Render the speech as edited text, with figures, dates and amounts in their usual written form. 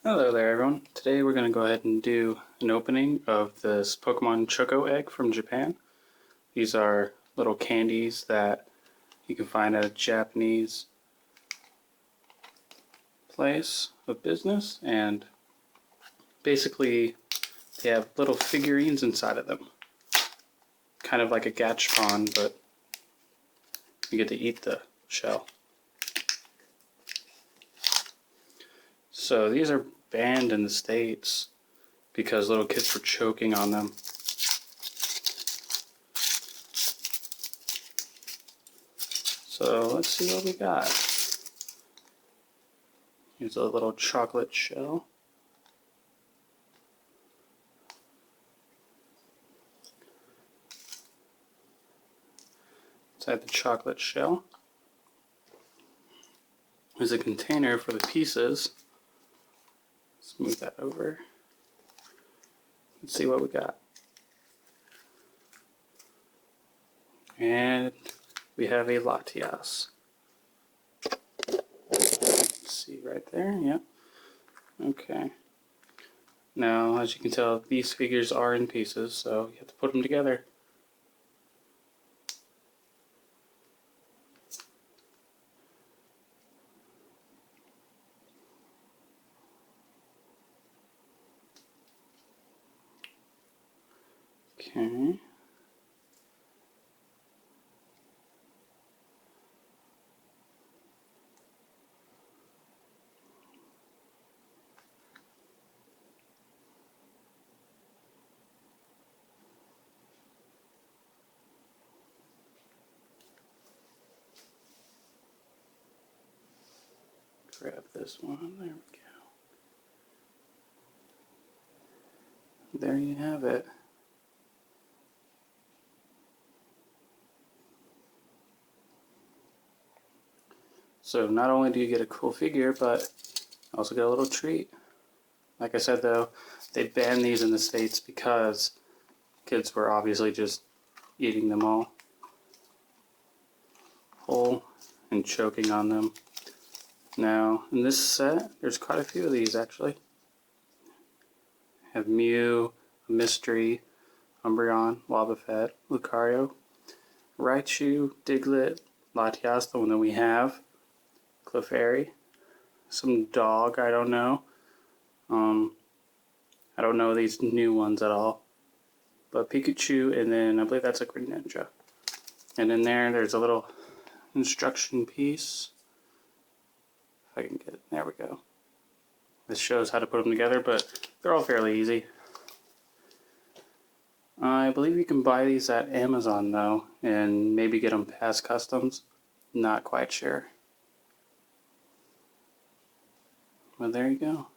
Hello there everyone. Today we're going to go ahead and do an opening of this Pokemon Choco egg from Japan. These are little candies that you can find at a Japanese place of business, and basically they have little figurines inside of them. Kind of like a gachapon, but you get to eat the shell. So these are banned in the States because little kids were choking on them. So let's see what we got. Here's a little chocolate shell. Inside the chocolate shell is a container for the pieces. Let's move that over. Let's see what we got. And we have a Latias. Let's see right there, yep. Okay. Now, as you can tell, these figures are in pieces, so you have to put them together. Okay. Grab this one. There we go. There you have it. So not only do you get a cool figure, but also get a little treat. Like I said though, they banned these in the States because kids were obviously just eating them all whole and choking on them. Now, in this set, there's quite a few of these actually. Have Mew, Mystery, Umbreon, Wobbuffet, Lucario, Raichu, Diglett, Latias, the one that we have, Clefairy, some dog, I don't know. I don't know these new ones at all. But Pikachu, and then I believe that's a Greninja. And in there's a little instruction piece. If I can get it, there we go. This shows how to put them together, but they're all fairly easy. I believe you can buy these at Amazon though, and maybe get them past customs. Not quite sure. Well, there you go.